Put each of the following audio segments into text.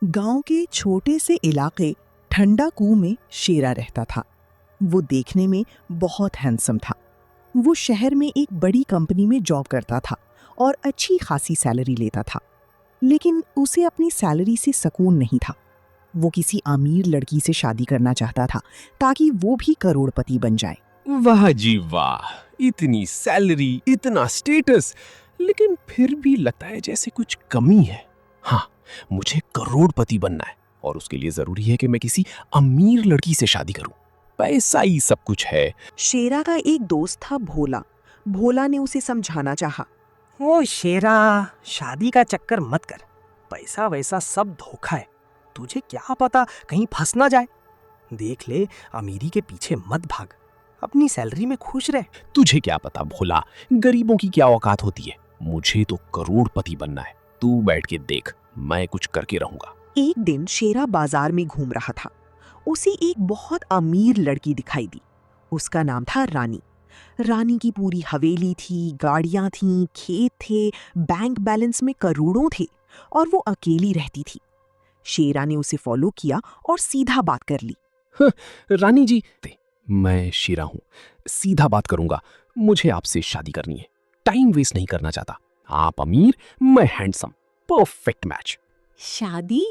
गांव के छोटे से इलाके ठंडा कुएं में शेरा रहता था। वो देखने में बहुत हैंडसम था। वो शहर में एक बड़ी कंपनी में जॉब करता था और अच्छी खासी सैलरी लेता था, लेकिन उसे अपनी सैलरी से सुकून नहीं था। वो किसी अमीर लड़की से शादी करना चाहता था ताकि वो भी करोड़पति बन जाए। वाह जी वाह, इतनी सैलरी, इतना स्टेटस, लेकिन फिर भी लगता है जैसे कुछ कमी है। हाँ, मुझे करोड़पति बनना है और उसके लिए जरूरी है कि मैं किसी अमीर लड़की से शादी करूं। पैसा ही सब कुछ है। शेरा का एक दोस्त था भोला। भोला ने उसे समझाना चाहा। ओ शेरा, शादी का चक्कर मत कर। पैसा वैसा सब धोखा है। तुझे क्या पता कहीं फंस ना जाए। देख ले, अमीरी के पीछे मत भाग। अपनी सैलरी में खुश रह। तुझे क्या पता भोला, गरीबों की क्या औकात होती है। मुझे तो करोड़पति बनना है। तू बैठ के देख, मैं कुछ करके रहूंगा। एक दिन शेरा बाजार में घूम रहा था। उसे एक बहुत अमीर लड़की दिखाई दी। उसका नाम था रानी। रानी की पूरी हवेली थी, गाड़ियां थीं, खेत थे, बैंक बैलेंस में करोड़ों थे और वो अकेली रहती थी। शेरा ने उसे फॉलो किया और सीधा बात कर ली। रानी जी, मैं शेरा हूं, सीधा बात करूंगा। मुझे आपसे शादी करनी है। टाइम वेस्ट नहीं करना चाहता। आप अमीर, मैं हैंडसम, परफेक्ट मैच। शादी?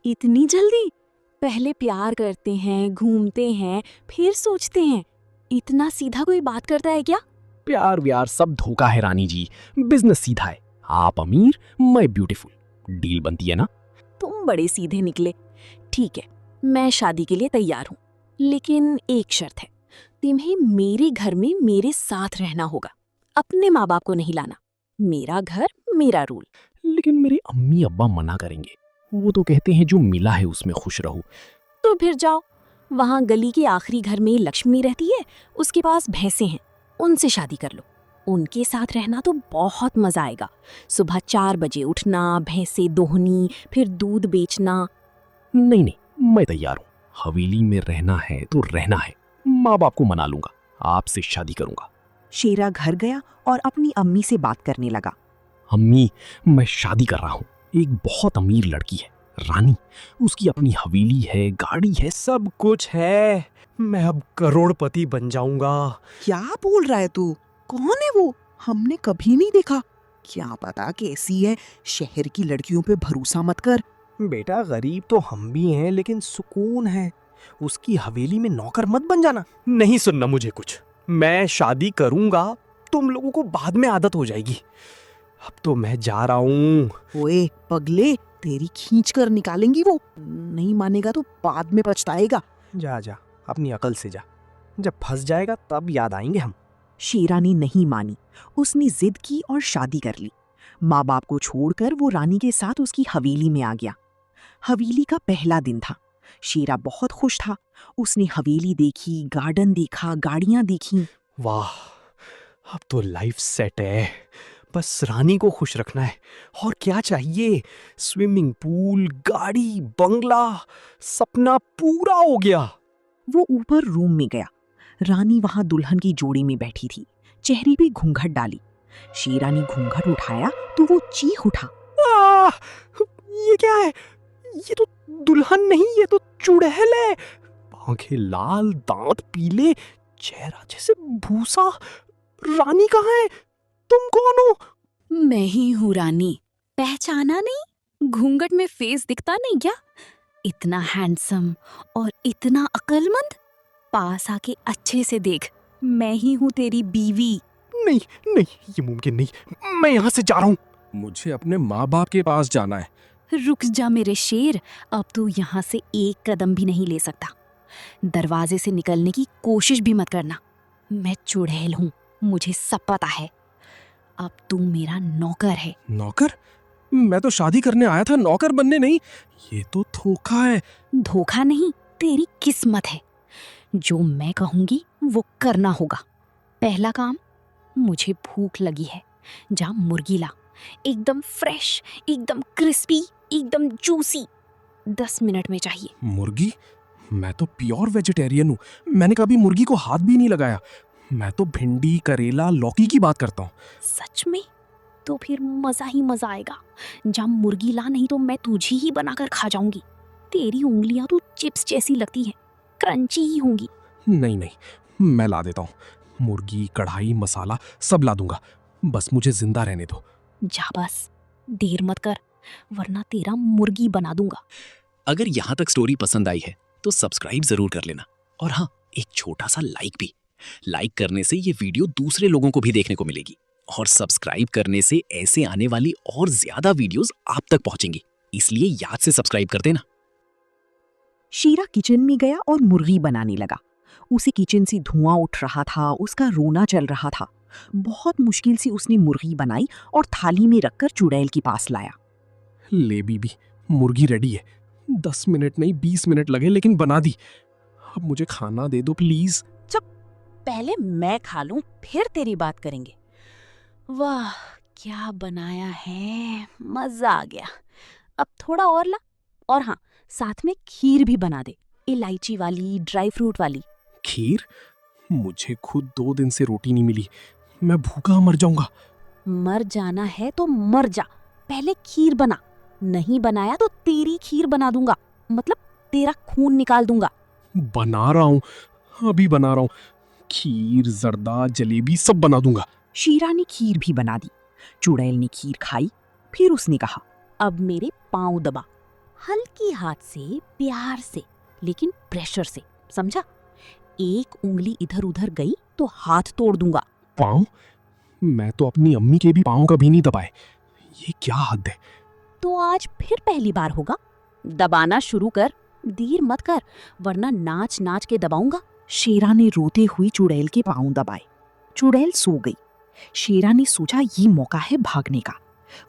इतनी जल्दी? पहले प्यार करते हैं, घूमते हैं, फिर सोचते हैं। इतना सीधा कोई बात करता है क्या? प्यार व्यार सब धोखा है रानी जी। बिजनेस सीधा है। आप अमीर, मैं ब्यूटीफुल। डील बनती है ना? तुम बड़े सीधे निकले। ठीक है, मैं शादी के लिए तैयार हूँ, लेकिन एक शर्त है। तुम्हें मेरे घर में मेरे साथ रहना होगा। अपने माँ बाप को नहीं लाना। मेरा घर, मेरा रूल। लेकिन मेरे अम्मी अब्बा मना करेंगे। वो तो कहते हैं जो मिला है उसमें खुश रहो। तो फिर जाओ, वहाँ गली के आखिरी घर में लक्ष्मी रहती है, उसके पास भैंसे हैं, उनसे शादी कर लो। उनके साथ रहना तो बहुत मजा आएगा। सुबह 4 बजे उठना, भैंसे दोहनी, फिर दूध बेचना। नहीं नहीं, मैं तैयार हूँ। हवेली में रहना है तो रहना है। माँ बाप को मना लूंगा, आपसे शादी करूंगा। शेरा घर गया और अपनी अम्मी से बात करने लगा। अम्मी, मैं शादी कर रहा हूँ। एक बहुत अमीर लड़की है, रानी। उसकी अपनी हवेली है, गाड़ी है, सब कुछ है। मैं अब करोड़पति बन जाऊंगा। क्या बोल रहा है तू? कौन है वो? हमने कभी नहीं देखा। क्या पता कैसी है। शहर की लड़कियों पे भरोसा मत कर। बेटा, गरीब तो हम भी हैं, लेकिन सुकून है। उसकी हवेली में नौकर मत बन जाना। नहीं सुनना मुझे कुछ। मैं शादी करूंगा, तुम लोगों को बाद में आदत हो जाएगी। अब तो मैं जा रहा हूँ। ओए पगले, तेरी खींच कर निकालेंगी वो। नहीं मानेगा तो बाद में पछताएगा। जा जा, अपनी अकल से जा। जब फंस जाएगा तब याद आएंगे हम। शेरा ने नहीं मानी। उसने जिद की और शादी कर ली। माँ बाप को छोड़कर वो रानी के साथ उसकी हवेली में आ गया। हवेली का पहला दिन था। शेरा बहुत खुश था। उसने हवेली देखी, गार्डन देखा, गाड़ियां देखी। वाह, अब तो लाइफ सेट है। बस रानी को खुश रखना है। और क्या चाहिए? स्विमिंग पूल, गाड़ी, बंगला, सपना पूरा हो गया। वो ऊपर रूम में गया। रानी वहां दुल्हन की जोड़ी में बैठी थी, चेहरे पे घूंघट डाली। शेरा ने घूंघट उठाया तो वो चीख उठा। आह! ये क्या है? ये तो दुल्हन नहीं, ये तो चुड़ैल है। आंखें लाल, दांत पीले, चेहरा जैसे भूसा। रानी कहाँ है? तुम कौन हो? मैं ही हूँ रानी। पहचाना नहीं? घूंघट में फेस दिखता नहीं क्या? इतना हैंडसम और इतना अक्लमंद। पास आके अच्छे से देख, मैं ही हूँ तेरी बीवी। नहीं नहीं, ये मुमकिन नहीं। मैं यहाँ से जा रहा हूँ। मुझे अपने माँ बाप के पास जाना है। रुक जा मेरे शेर, अब तू यहाँ से एक कदम भी नहीं ले सकता। दरवाजे से निकलने की कोशिश भी मत करना। मैं चुड़ैल हूँ, मुझे सब पता है। अब तू मेरा नौकर है। नौकर? मैं तो शादी करने आया था, नौकर बनने नहीं। ये तो धोखा है। धोखा नहीं, तेरी किस्मत है। जो मैं कहूंगी वो करना होगा। पहला काम, मुझे भूख लगी है। जा मुर्गी ला, एकदम फ्रेश, एकदम क्रिस्पी, एकदम जूसी। 10 मिनट में चाहिए। मुर्गी? मैं तो प्योर वेजिटेरियन हूँ। मैंने कभी मुर्गी को हाथ भी नहीं लगाया। मैं तो भिंडी, करेला, लौकी की बात करता हूँ। सच में? तो फिर मजा ही मजा आएगा। जा मुर्गी ला, नहीं तो मैं तुझे ही बनाकर खा जाऊंगी। तेरी उंगलियां तो चिप्स जैसी लगती हैं, क्रंची ही होंगी। नहीं नहीं, मैं ला देता हूँ। मुर्गी, कढ़ाई, मसाला सब ला दूंगा, बस मुझे जिंदा रहने दो। जा बस, देर मत कर, वरना तेरा मुर्गी बना दूंगा। अगर यहाँ तक स्टोरी पसंद आई है तो सब्सक्राइब जरूर कर लेना, और हाँ, एक छोटा सा लाइक भी। लाइक करने से ये वीडियो दूसरे लोगों को भी देखने को मिलेगी, और सब्सक्राइब करने से ऐसे आने वाली और ज्यादा वीडियोस आप तक पहुंचेंगी, इसलिए याद से सब्सक्राइब कर देना। शीरा किचन में गया और मुर्गी बनाने लगा। उसे किचन से धुआं उठ रहा था, उसका रोना चल रहा था। बहुत मुश्किल से उसने मुर्गी बनाई और थाली में रखकर चुड़ैल के पास लाया। ले बीबी, मुर्गी रेडी है। 10 मिनट नहीं 20 मिनट लगे, लेकिन बना दी। अब मुझे खाना दे दो प्लीज। पहले मैं खा लूं, फिर तेरी बात करेंगे। वाह, क्या बनाया है, मजा आ गया। अब थोड़ा और ला, और हाँ, साथ में खीर भी बना दे, इलायची वाली, ड्राई फ्रूट वाली। खीर? मुझे खुद 2 दिन से रोटी नहीं मिली, मैं भूखा मर जाऊंगा। मर जाना है तो मर जा, पहले खीर बना। नहीं बनाया तो तेरी खीर बना दूंगा, मतलब तेरा खून निकाल दूंगा। बना रहा हूँ, अभी बना रहा हूँ। खीर, जर्दा, जलेबी सब बना दूंगा। शीरा ने खीर भी बना दी। चुड़ैल ने खीर खाई, फिर उसने कहा, अब मेरे पाँव दबा, हल्की हाथ से, प्यार से, लेकिन प्रेशर से, समझा? एक उंगली इधर उधर गई तो हाथ तोड़ दूंगा। पाँव? मैं तो अपनी अम्मी के भी पाँव कभी नहीं दबाए, ये क्या हद है। तो आज फिर पहली बार होगा। दबाना शुरू कर, देर मत कर, वरना नाच नाच के दबाऊंगा। शेरा ने रोते हुए चुड़ैल के पांव दबाए। चुड़ैल सो गई। शेरा ने सोचा ये मौका है भागने का।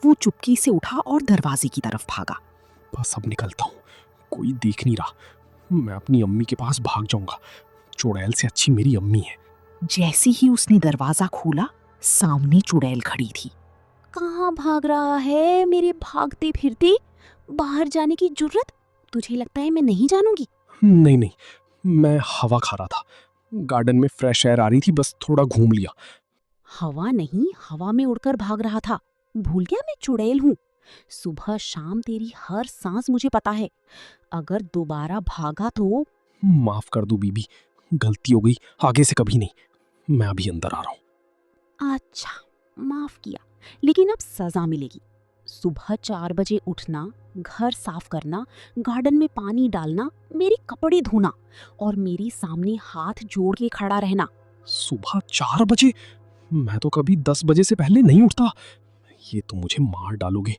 वो चुपके से उठा और दरवाजे की तरफ भागा। बस अब निकलता हूँ, कोई देख नहीं रहा। मैं अपनी अम्मी के पास भाग जाऊंगा, चुड़ैल से अच्छी मेरी अम्मी है। जैसे ही उसने दरवाजा खोला, सामने चुड़ैल खड़ी थी। कहाँ भाग रहा है मेरे भागते फिरते? बाहर जाने की जुर्रत? तुझे लगता है मैं नहीं जानूंगी? नहीं नहीं, मैं हवा खा रहा था, गार्डन में फ्रेश एयर आ रही थी, बस थोड़ा घूम लिया। हवा नहीं, हवा में उड़कर भाग रहा था। भूल गया मैं चुड़ैल हूँ। सुबह शाम तेरी हर सांस मुझे पता है। अगर दोबारा भागा तो माफ कर दो बीबी, गलती हो गई, आगे से कभी नहीं। मैं अभी अंदर आ रहा हूँ। अच्छा, माफ किया, लेकिन अब सजा मिलेगी। सुबह 4 बजे उठना, घर साफ करना, गार्डन में पानी डालना, मेरे कपड़े धोना और मेरे सामने हाथ जोड़ के खड़ा रहना। सुबह 4 बजे? मैं तो कभी 10 बजे से पहले नहीं उठता। ये तो मुझे मार डालोगे।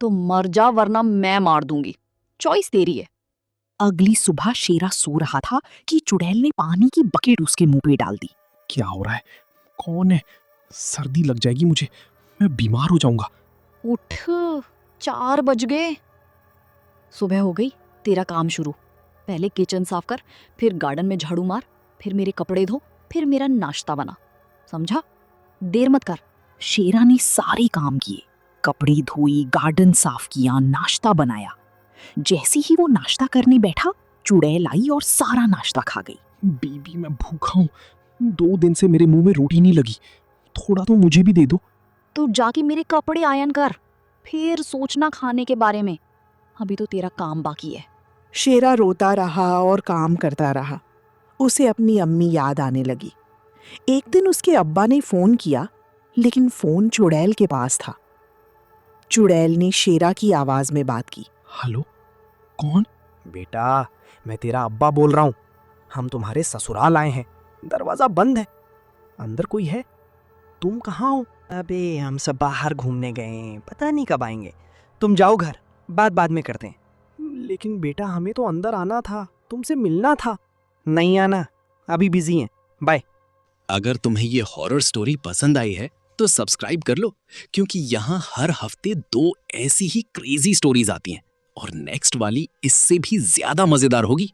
तो मर जा, वरना मैं मार दूंगी। चॉइस तेरी है। अगली सुबह शेरा सो रहा था कि चुड़ैल ने पानी की बकेट उसके मुंह पे डाल दी। क्या हो रहा है? कौन है? सर्दी लग जाएगी मुझे, मैं बीमार हो जाऊंगा। उठ, 4 बज गए। सुबह हो गई, तेरा काम शुरू। पहले किचन साफ कर, फिर गार्डन में झाड़ू मार, फिर मेरे कपड़े धो, फिर मेरा नाश्ता बना, समझा? देर मत कर। शेरा ने सारे काम किए, कपड़े धोए, गार्डन साफ किया, नाश्ता बनाया। जैसे ही वो नाश्ता करने बैठा, चुड़ैल आई और सारा नाश्ता खा गई। बीबी, मैं भूखा हूँ, 2 दिन से मेरे मुंह में रोटी नहीं लगी, थोड़ा तो मुझे भी दे दो। तो जाके मेरे कपड़े आयन कर, फिर सोचना खाने के बारे में। अभी तो तेरा काम बाकी है। शेरा रोता रहा और काम करता रहा। उसे अपनी अम्मी याद आने लगी। एक दिन उसके अब्बा ने फोन किया, लेकिन फोन चुड़ैल के पास था। चुड़ैल ने शेरा की आवाज में बात की। हेलो, कौन? बेटा, मैं तेरा अब्बा बोल रहा हूँ। हम तुम्हारे ससुराल आए हैं, दरवाजा बंद है, अंदर कोई है? तुम कहाँ हो? अबे, हम सब बाहर घूमने गए हैं, पता नहीं कब आएंगे। तुम जाओ घर, बात बाद में करते हैं। लेकिन बेटा, हमें तो अंदर आना था, तुमसे मिलना था। नहीं आना, अभी बिजी हैं, बाय। अगर तुम्हें ये हॉरर स्टोरी पसंद आई है तो सब्सक्राइब कर लो, क्योंकि यहाँ हर हफ्ते 2 ऐसी ही क्रेजी स्टोरीज आती हैं, और नेक्स्ट वाली इससे भी ज्यादा मजेदार होगी।